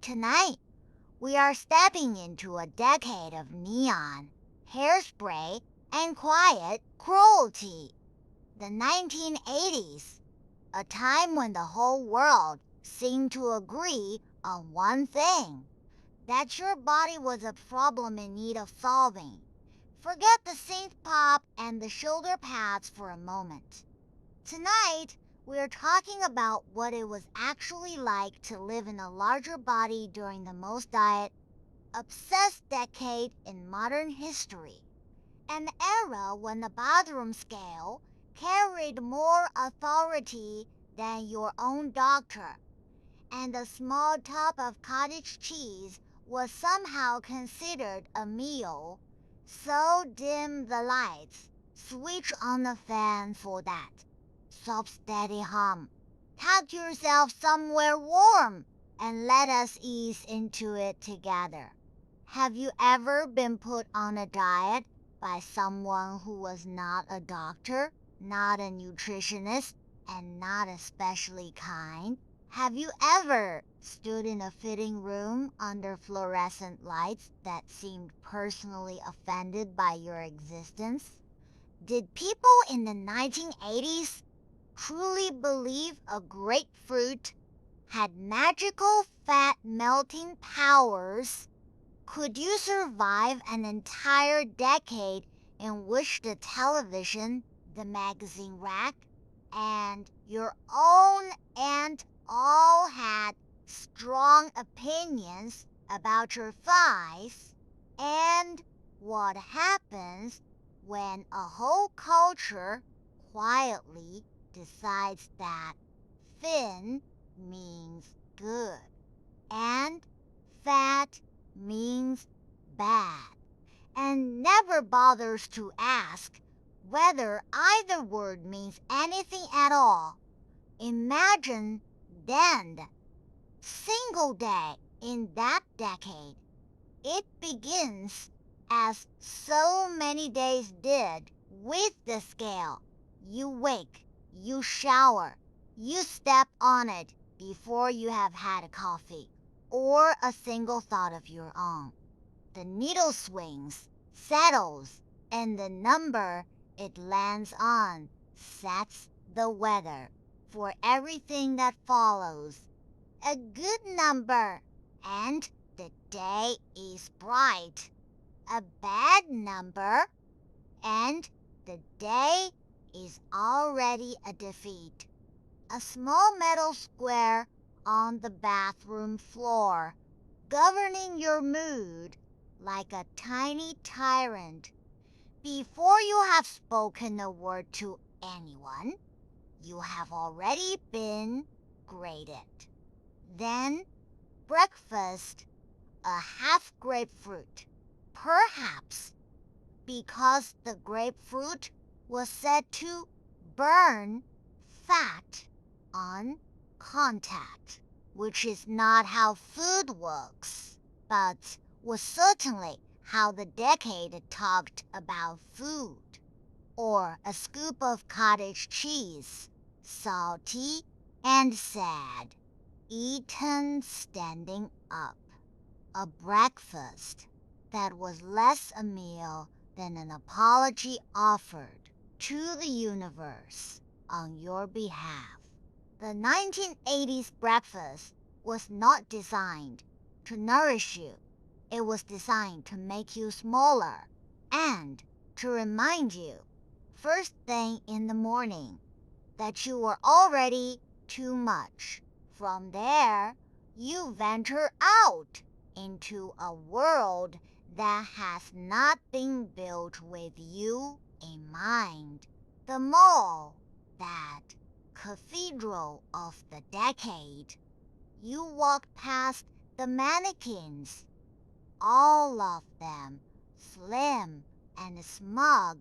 Tonight, we are stepping into a decade of neon, hairspray, and quiet cruelty. The 1980s, a time when the whole world seemed to agree on one thing, that your body was a problem in need of solving. Forget the synth pop and the shoulder pads for a moment. Tonight, we're talking about what it was actually like to live in a larger body during the most diet-obsessed decade in modern history. An era when the bathroom scale carried more authority than your own doctor, and a small tub of cottage cheese was somehow considered a meal. So dim the lights, switch on the fan for that soft steady hum. Tuck yourself somewhere warm and let us ease into it together. Have you ever been put on a diet by someone who was not a doctor, not a nutritionist, and not especially kind? Have you ever stood in a fitting room under fluorescent lights that seemed personally offended by your existence? Did people in the 1980s truly believe a grapefruit had magical fat melting powers? Could you survive an entire decade in which the television, the magazine rack, and your own aunt all had strong opinions about your thighs? And what happens when a whole culture quietly decides that thin means good and fat means bad, and never bothers to ask whether either word means anything at all? Imagine then the single day in that decade. It begins, as so many days did, with the scale. You wake, you shower, you step on it before you have had a coffee or a single thought of your own. The needle swings, settles, and the number it lands on sets the weather for everything that follows. A good number, and the day is bright. A bad number, and the day is already a defeat. A small metal square on the bathroom floor, governing your mood like a tiny tyrant. Before you have spoken a word to anyone, you have already been graded. Then, breakfast, a half grapefruit, perhaps because the grapefruit was said to burn fat on contact, which is not how food works, but was certainly how the decade talked about food. Or a scoop of cottage cheese, salty and sad, eaten standing up. A breakfast that was less a meal than an apology offered to the universe on your behalf. The 1980s breakfast was not designed to nourish you. It was designed to make you smaller and to remind you, first thing in the morning, that you were already too much. From there, you venture out into a world that has not been built with you in mind. The mall, that cathedral of the decade. You walk past the mannequins, all of them slim and smug,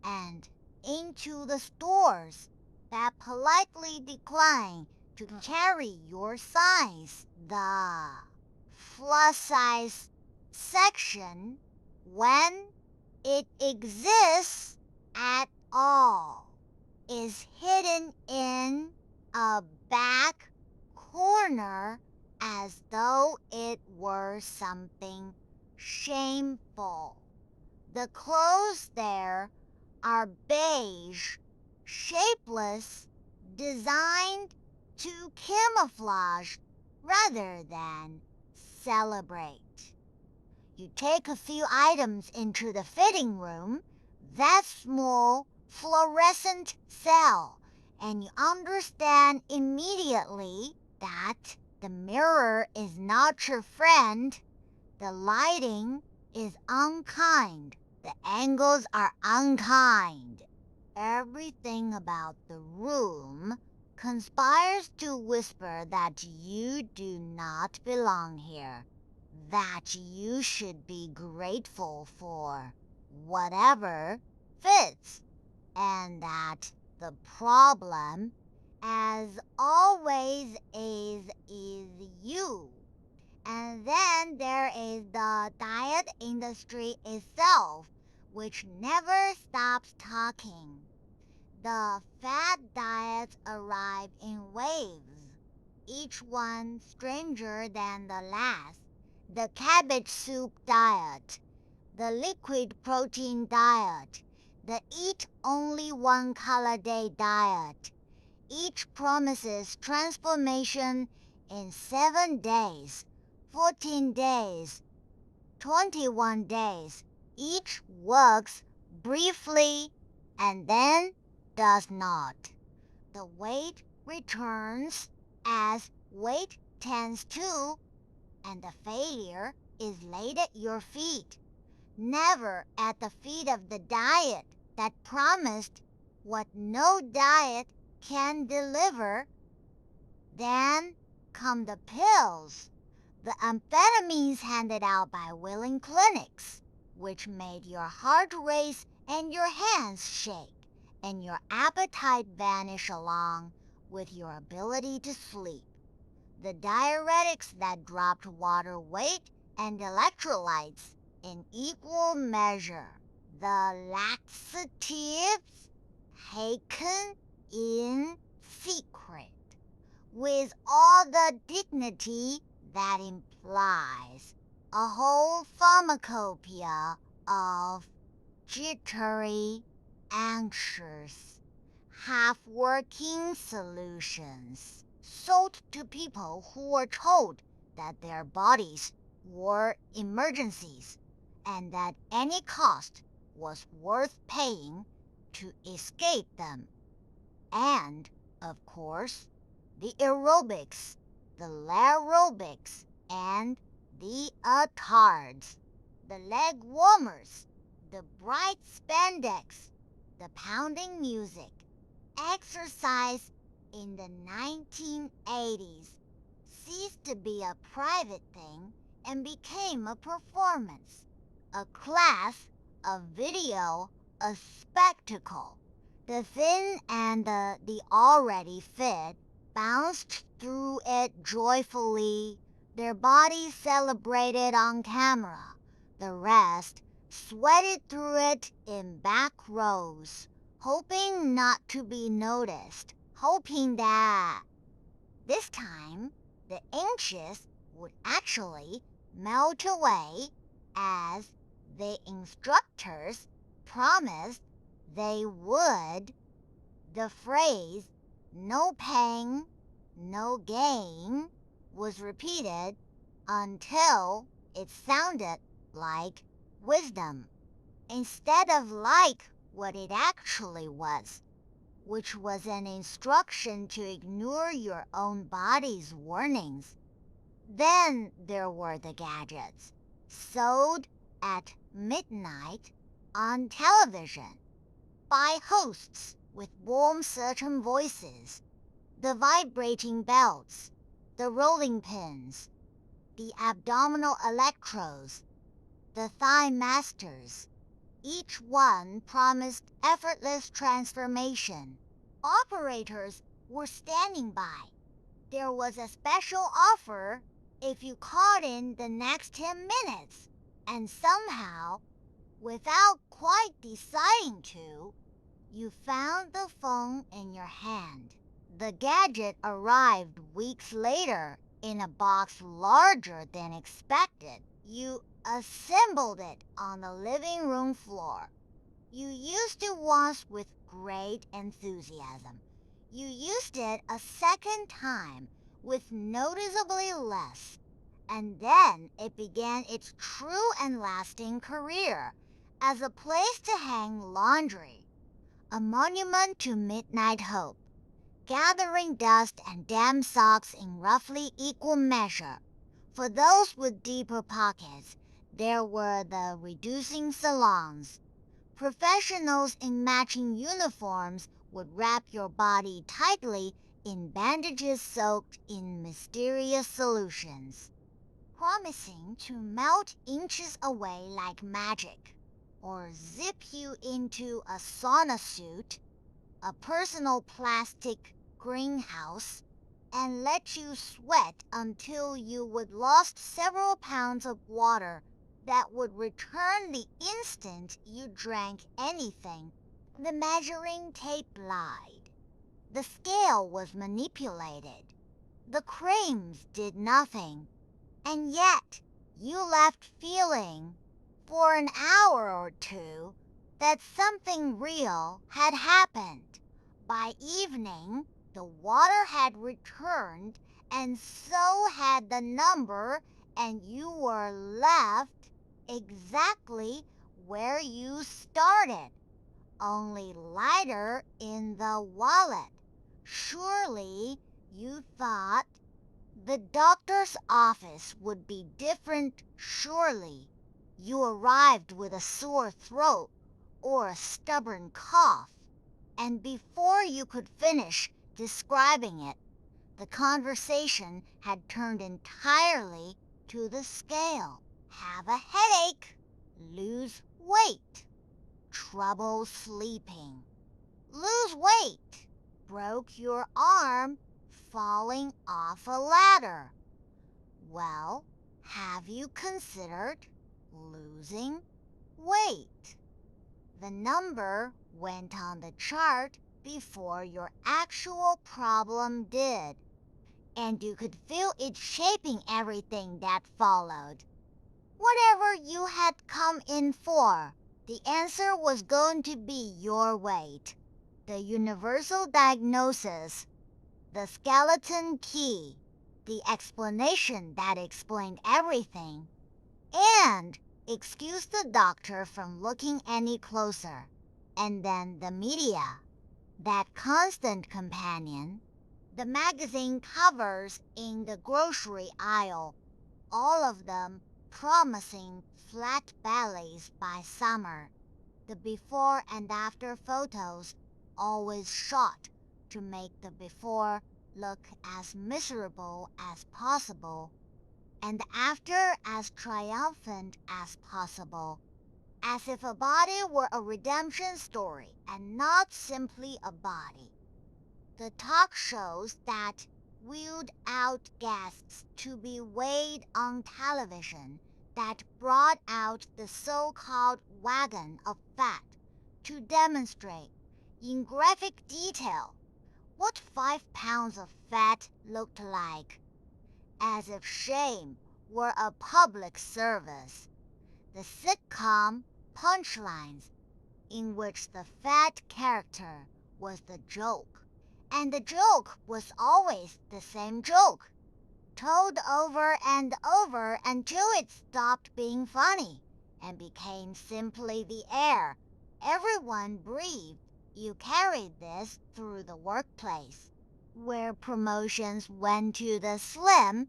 and into the stores that politely decline to carry your size. The plus-size section, when it exists at all, is hidden in a back corner as though it were something shameful. The clothes there are beige, shapeless, designed to camouflage rather than celebrate. You take a few items into the fitting room, that small fluorescent cell, and you understand immediately that the mirror is not your friend, the lighting is unkind, the angles are unkind. Everything about the room conspires to whisper that you do not belong here, that you should be grateful for whatever fits, and that the problem, as always, is you. And then there is the diet industry itself, which never stops talking. The fad diets arrive in waves, each one stranger than the last. The cabbage soup diet, the liquid protein diet, the eat only one color day diet. Each promises transformation in 7 days, 14 days, 21 days. Each works briefly and then does not. The weight returns as weight tends to, and the failure is laid at your feet, never at the feet of the diet that promised what no diet can deliver. Then come the pills, the amphetamines handed out by willing clinics, which made your heart race and your hands shake and your appetite vanish along with your ability to sleep. The diuretics that dropped water weight and electrolytes in equal measure. The laxatives taken in secret, with all the dignity that implies. A whole pharmacopoeia of jittery, anxious, half-working solutions sold to people who were told that their bodies were emergencies and that any cost was worth paying to escape them. And, of course, the aerobics, the aerobics, and the attards, the leg warmers, the bright spandex, the pounding music. Exercise in the 1980s ceased to be a private thing and became a performance, a class, a video, a spectacle. The thin and the already fit bounced through it joyfully, their bodies celebrated on camera. The rest sweated through it in back rows, hoping not to be noticed, hoping that this time the inches would actually melt away as the instructors promised they would. The phrase, no pain, no gain, was repeated until it sounded like wisdom, instead of like what it actually was, which was an instruction to ignore your own body's warnings. Then there were the gadgets, sold at midnight on television by hosts with warm certain voices, the vibrating belts, the rolling pins, the abdominal electrodes, the thigh masters. Each one promised effortless transformation. Operators were standing by. There was a special offer if you called in the next 10 minutes, and somehow, without quite deciding to, you found the phone in your hand. The gadget arrived weeks later in a box larger than expected. You assembled it on the living room floor. You used it once with great enthusiasm. You used it a second time with noticeably less. And then it began its true and lasting career as a place to hang laundry, a monument to midnight hope, gathering dust and damp socks in roughly equal measure. For those with deeper pockets, there were the reducing salons. Professionals in matching uniforms would wrap your body tightly in bandages soaked in mysterious solutions, promising to melt inches away like magic, or zip you into a sauna suit, a personal plastic greenhouse, and let you sweat until you would lost several pounds of water that would return the instant you drank anything. The measuring tape lied. The scale was manipulated. The creams did nothing. And yet, you left feeling, for an hour or two, that something real had happened. By evening, the water had returned, and so had the number, and you were left exactly where you started, only lighter in the wallet. Surely, you thought, the doctor's office would be different. Surely, you arrived with a sore throat or a stubborn cough, and before you could finish describing it, the conversation had turned entirely to the scale. Have a headache, lose weight, trouble sleeping, lose weight, broke your arm falling off a ladder. Well, have you considered losing weight? The number went on the chart before your actual problem did, and you could feel it shaping everything that followed. Whatever you had come in for, the answer was going to be your weight. The universal diagnosis, the skeleton key, the explanation that explained everything, and excused the doctor from looking any closer. And then the media, that constant companion, the magazine covers in the grocery aisle, all of them promising flat bellies by summer. The before and after photos always shot to make the before look as miserable as possible, and the after as triumphant as possible, as if a body were a redemption story and not simply a body. The talk shows that wheeled out guests to be weighed on television, that brought out the so-called wagon of fat to demonstrate in graphic detail what 5 pounds of fat looked like, as if shame were a public service. The sitcom punchlines, in which the fat character was the joke, and the joke was always the same joke, told over and over until it stopped being funny and became simply the air everyone breathed. You carried this through the workplace, where promotions went to the slim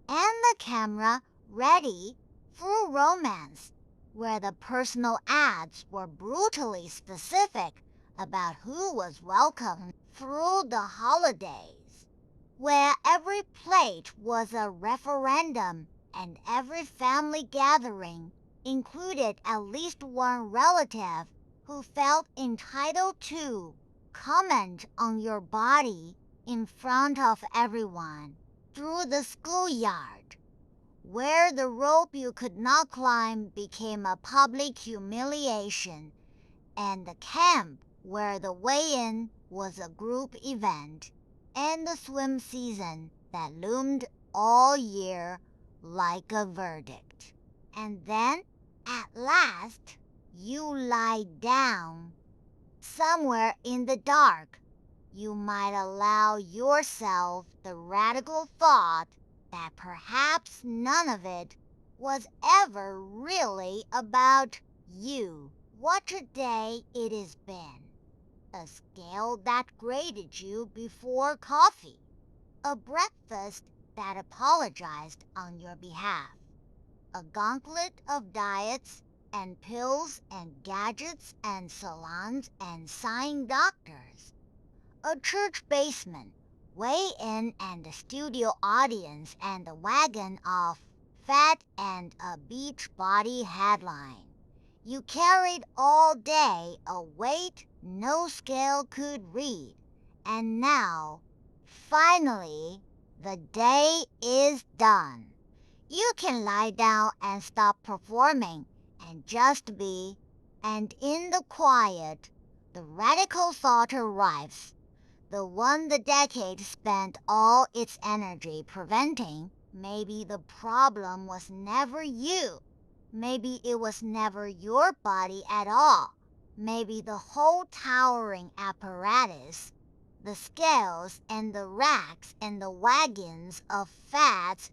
and the camera ready, through romance, where the personal ads were brutally specific about who was welcome through the holidays, where every plate was a referendum and every family gathering included at least one relative who felt entitled to comment on your body in front of everyone, through the schoolyard, where the rope you could not climb became a public humiliation, and the camp where the weigh-in was a group event, and the swim season that loomed all year like a verdict. And then, at last, you lie down somewhere in the dark. You might allow yourself the radical thought that perhaps none of it was ever really about you. What a day it has been. A scale that graded you before coffee. A breakfast that apologized on your behalf. A gauntlet of diets and pills and gadgets and salons and sighing doctors. A church basement, weigh-in and a studio audience and a wagon of fat and a beach body headline. You carried all day a weight no scale could read, and now, finally, the day is done. You can lie down and stop performing and just be, and in the quiet, the radical thought arrives, the one the decade spent all its energy preventing. Maybe the problem was never you. Maybe it was never your body at all. Maybe the whole towering apparatus, the scales and the racks and the wagons of fat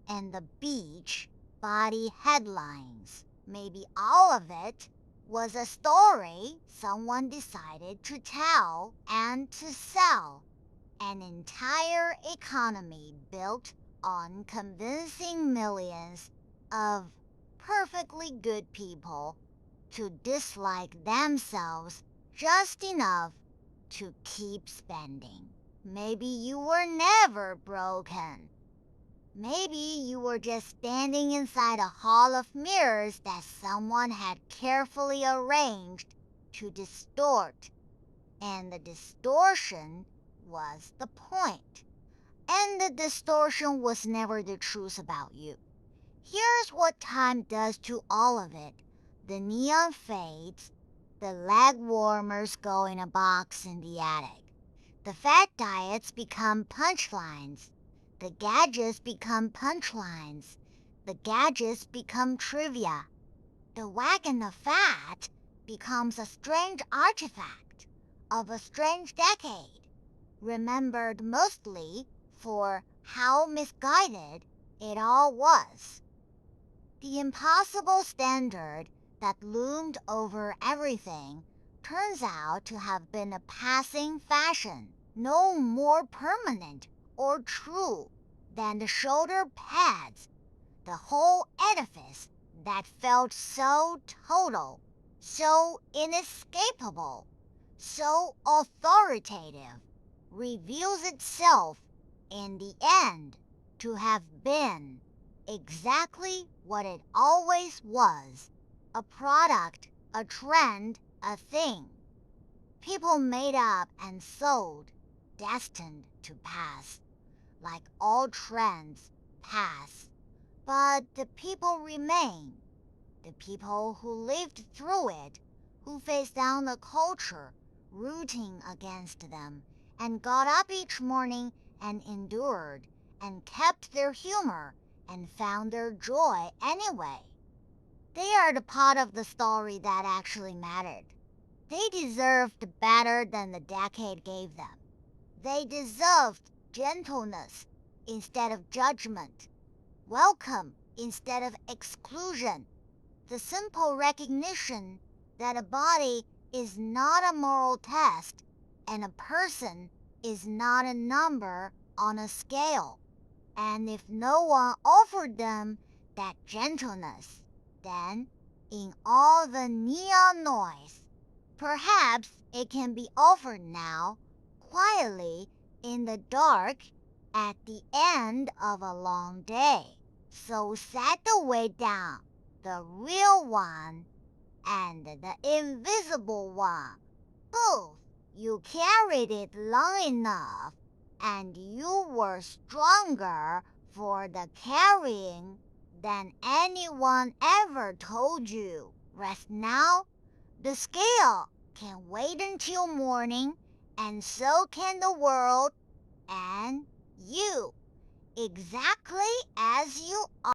and the beach body headlines. Maybe all of it was a story someone decided to tell and to sell. An entire economy built on convincing millions of perfectly good people to dislike themselves just enough to keep spending. Maybe you were never broken. Maybe you were just standing inside a hall of mirrors that someone had carefully arranged to distort, and the distortion was the point. And the distortion was never the truth about you. Here's what time does to all of it. The neon fades, the leg warmers go in a box in the attic. The fad diets become punchlines. The gadgets become punchlines. The gadgets become trivia. The wagon of fat becomes a strange artifact of a strange decade, remembered mostly for how misguided it all was. The impossible standard that loomed over everything turns out to have been a passing fashion, no more permanent or true than the shoulder pads, the whole edifice that felt so total, so inescapable, so authoritative, reveals itself in the end to have been exactly what it always was, a product, a trend, a thing. People made up and sold, destined to pass, like all trends pass. But the people remain, the people who lived through it, who faced down the culture rooting against them, and got up each morning and endured, and kept their humor, and found their joy anyway. They are the part of the story that actually mattered. They deserved better than the decade gave them. They deserved gentleness instead of judgment, welcome instead of exclusion, the simple recognition that a body is not a moral test and a person is not a number on a scale. And if no one offered them that gentleness, then in all the neon noise, perhaps it can be offered now, quietly in the dark at the end of a long day. So set the weight down, the real one and the invisible one. Both. You carried it long enough, and you were stronger for the carrying than anyone ever told you. Rest now. The scale can wait until morning, and so can the world and you. exactly as you